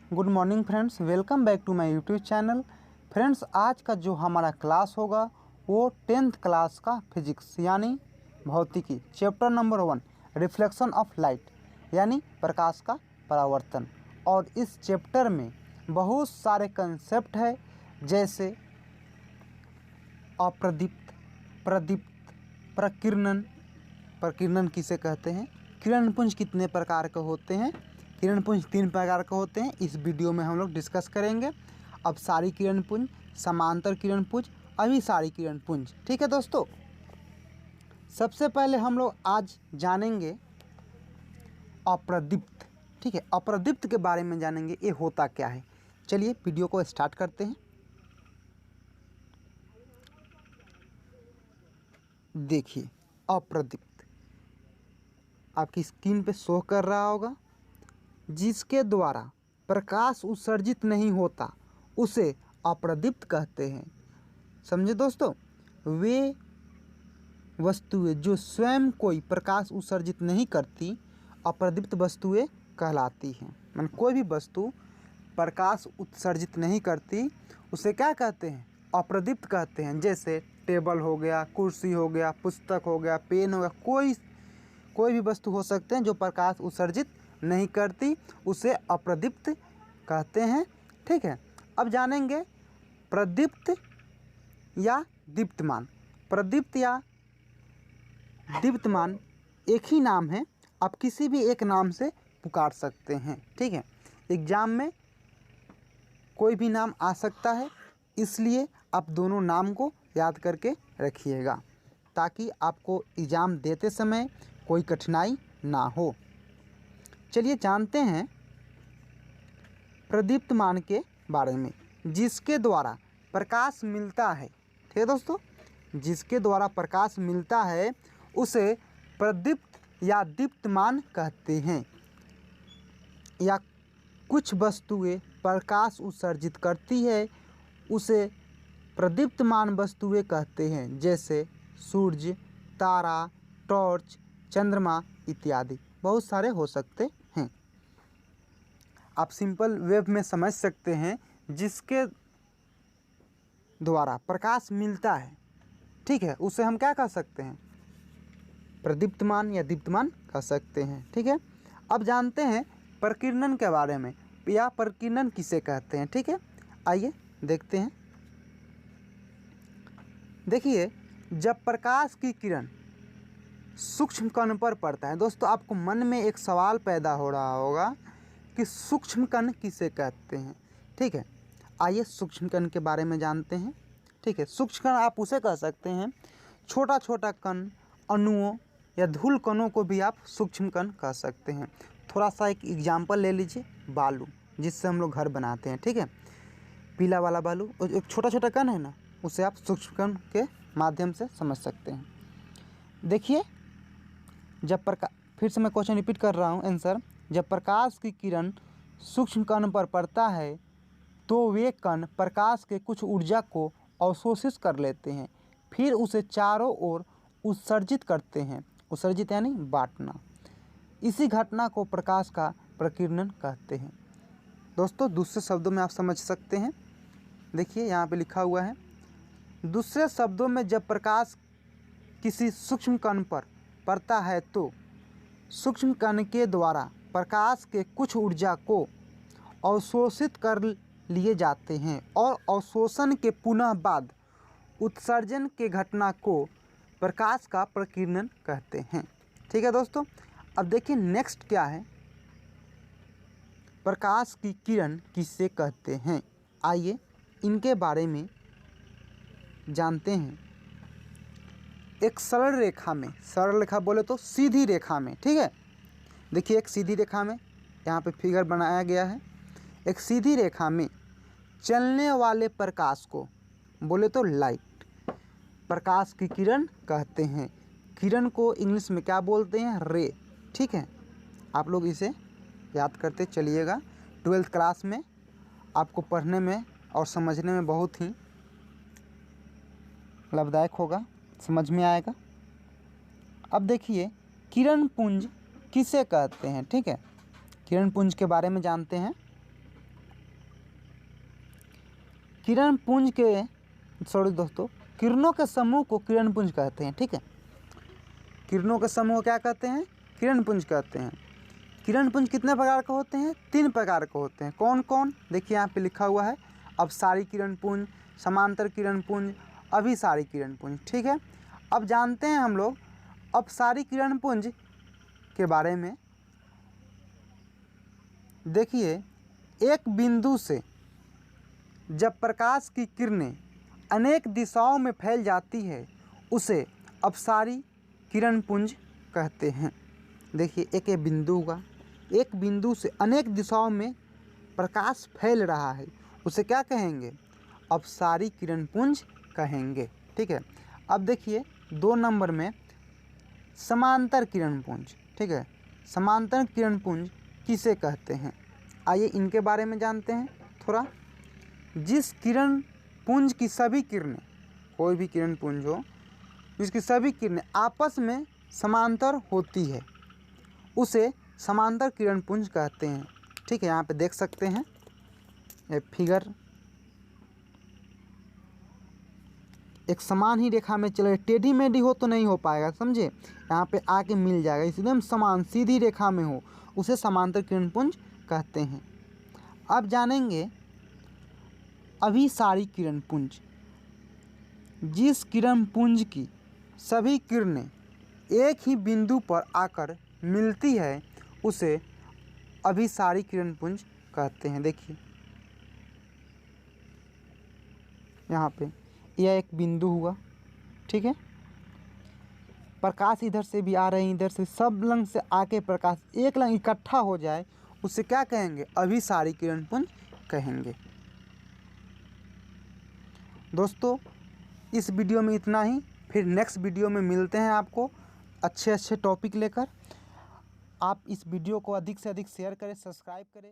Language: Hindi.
Good morning friends, welcome back to my YouTube channel. Friends, आज का जो हमारा क्लास होगा वो 10th क्लास का फिजिक्स यानी भौतिकी chapter number 1 reflection of light यानी प्रकाश का परावर्तन। और इस चैप्टर में बहुत सारे कंसेप्ट है, जैसे अप्रदीप्त, प्रदीप्त, प्रकीर्णन। प्रकीर्णन किसे कहते हैं, किरणपुंज कितने प्रकार के होते हैं, किरणपुंज 3 प्रकार के होते हैं, इस वीडियो में हम लोग डिस्कस करेंगे। अब सारी किरणपुंज, समांतर किरणपुंज, अभिसारी किरणपुंज। ठीक है दोस्तों, सबसे पहले हम लोग आज जानेंगे अप्रदीप्त। ठीक है, अप्रदीप्त के बारे में जानेंगे, ये होता क्या है। चलिए वीडियो को स्टार्ट करते हैं। देखिए, अप्रदीप्त आपकी स्क्रीन पे शो कर रहा होगा। जिसके द्वारा प्रकाश उत्सर्जित नहीं होता उसे अप्रदीप्त कहते हैं। समझे दोस्तों, वे वस्तुएं जो स्वयं कोई प्रकाश उत्सर्जित नहीं करती अप्रदीप्त वस्तुएं कहलाती हैं। मान कोई भी वस्तु प्रकाश उत्सर्जित नहीं करती उसे क्या कहते हैं, अप्रदीप्त कहते हैं। जैसे टेबल हो गया, कुर्सी हो गया, पुस्तक हो गया, पेन हो गया, कोई भी वस्तु हो सकते हैं जो प्रकाश उत्सर्जित नहीं करती, उसे अप्रदीप्त कहते हैं। ठीक है, अब जानेंगे प्रदीप्त या दीप्तमान। प्रदीप्त या दीप्तमान एक ही नाम है, आप किसी भी एक नाम से पुकार सकते हैं। ठीक है, एग्जाम में कोई भी नाम आ सकता है, इसलिए आप दोनों नाम को याद करके रखिएगा ताकि आपको एग्ज़ाम देते समय कोई कठिनाई ना हो। चलिए जानते हैं प्रदीप्तमान के बारे में, जिसके द्वारा प्रकाश मिलता है। ठीक है दोस्तों, जिसके द्वारा प्रकाश मिलता है उसे प्रदीप्त या दीप्तमान कहते हैं। या कुछ वस्तुएं प्रकाश उत्सर्जित करती है उसे प्रदीप्तमान वस्तुएं कहते हैं, जैसे सूर्य, तारा, टॉर्च, चंद्रमा इत्यादि बहुत सारे हो सकते हैं। आप सिंपल वेब में समझ सकते हैं, जिसके द्वारा प्रकाश मिलता है, ठीक है, उसे हम क्या कह सकते हैं, प्रदीप्तमान या दीप्तमान कह सकते हैं। ठीक है, अब जानते हैं प्रकीर्णन के बारे में, या प्रकीर्णन किसे कहते हैं। ठीक है, आइए देखते हैं। देखिए, जब प्रकाश की किरण सूक्ष्म कण पर पड़ता है, दोस्तों आपको मन में एक सवाल पैदा हो रहा होगा कि सूक्ष्म कण किसे कहते हैं। ठीक है, आइए सूक्ष्म कण के बारे में जानते हैं। ठीक है, सूक्ष्म कण आप उसे कह सकते हैं, छोटा छोटा कण, अणुओं या धूल कणों को भी आप सूक्ष्म कण कह सकते हैं। थोड़ा सा एक एग्जाम्पल ले लीजिए, बालू, जिससे हम लोग घर बनाते हैं। ठीक है, पीला वाला बालू, और एक छोटा छोटा कण है ना, उसे आप सूक्ष्म कण के माध्यम से समझ सकते हैं। देखिए, जब फिर से मैं क्वेश्चन रिपीट कर रहा हूँ, आंसर, जब प्रकाश की किरण सूक्ष्म कण पर पड़ता है तो वे कण प्रकाश के कुछ ऊर्जा को अवशोषित कर लेते हैं, फिर उसे चारों ओर उत्सर्जित करते हैं। उत्सर्जित यानी बांटना। इसी घटना को प्रकाश का प्रकीर्णन कहते हैं। दोस्तों दूसरे शब्दों में आप समझ सकते हैं, देखिए यहाँ पे लिखा हुआ है, दूसरे शब्दों में जब प्रकाश किसी सूक्ष्म कण पर पड़ता है तो सूक्ष्म कण के द्वारा प्रकाश के कुछ ऊर्जा को अवशोषित कर लिए जाते हैं और अवशोषण के पुनः बाद उत्सर्जन के घटना को प्रकाश का प्रकीर्णन कहते हैं। ठीक है दोस्तों, अब देखिए नेक्स्ट क्या है, प्रकाश की किरण किसे कहते हैं। आइए इनके बारे में जानते हैं। एक सरल रेखा में, सरल रेखा बोले तो सीधी रेखा में, ठीक है, देखिए एक सीधी रेखा में, यहाँ पे फिगर बनाया गया है, एक सीधी रेखा में चलने वाले प्रकाश को बोले तो लाइट, प्रकाश की किरण कहते हैं। किरण को इंग्लिश में क्या बोलते हैं, रे। ठीक है, आप लोग इसे याद करते चलिएगा, 12th क्लास में आपको पढ़ने में और समझने में बहुत ही लाभदायक होगा, समझ में आएगा। अब देखिए किरण पुंज किसे कहते हैं। ठीक है, किरण पुंज के बारे में जानते हैं। किरण पुंज के दोस्तों किरणों के समूह को किरण पुंज कहते हैं। ठीक है, किरणों के समूह को क्या कहते हैं? किरण पुंज कहते हैं। किरण पुंज कितने प्रकार के होते हैं? 3 प्रकार के होते हैं। कौन कौन? देखिए यहाँ पे लिखा हुआ है, अपसारी किरण पुंज, समांतर किरण पुंज, अभिसारी किरण पुंज। ठीक है, अब जानते हैं हम लोग अपसारी किरण पुंज के बारे में। देखिए, एक बिंदु से जब प्रकाश की किरणें अनेक दिशाओं में फैल जाती है उसे अपसारी किरण पुंज कहते हैं। देखिए, एक बिंदु हुआ, एक बिंदु से अनेक दिशाओं में प्रकाश फैल रहा है, उसे क्या कहेंगे? अपसारी किरण पुंज कहेंगे। ठीक है, अब देखिए 2 नंबर में समांतर किरण पुंज। ठीक है, समांतर किरण पुंज किसे कहते हैं? आइए इनके बारे में जानते हैं थोड़ा। जिस किरण पुंज की सभी किरणें, कोई भी किरण पुंज हो जिसकी सभी किरणें आपस में समांतर होती है उसे समांतर किरण पुंज कहते हैं। ठीक है, यहाँ पे देख सकते हैं ये फिगर, एक समान ही रेखा में चले, टेढ़ी मेढ़ी हो तो नहीं हो पाएगा, समझे? यहाँ पे आके मिल जाएगा, एकदम समान सीधी रेखा में हो उसे समांतर किरण पुंज कहते हैं। अब जानेंगे अभिसारी किरण पुंज। जिस किरण पुंज की सभी किरणें एक ही बिंदु पर आकर मिलती है उसे अभिसारी किरण पुंज कहते हैं। देखिए यहाँ पे यह एक बिंदु हुआ। ठीक है, प्रकाश इधर से भी आ रहे हैं, इधर से सब लंग से आके प्रकाश एक लंग इकट्ठा हो जाए उसे क्या कहेंगे? अभिसारी किरण पुंज कहेंगे। दोस्तों इस वीडियो में इतना ही, फिर नेक्स्ट वीडियो में मिलते हैं आपको अच्छे अच्छे टॉपिक लेकर। आप इस वीडियो को अधिक से अधिक शेयर करें, सब्सक्राइब करें।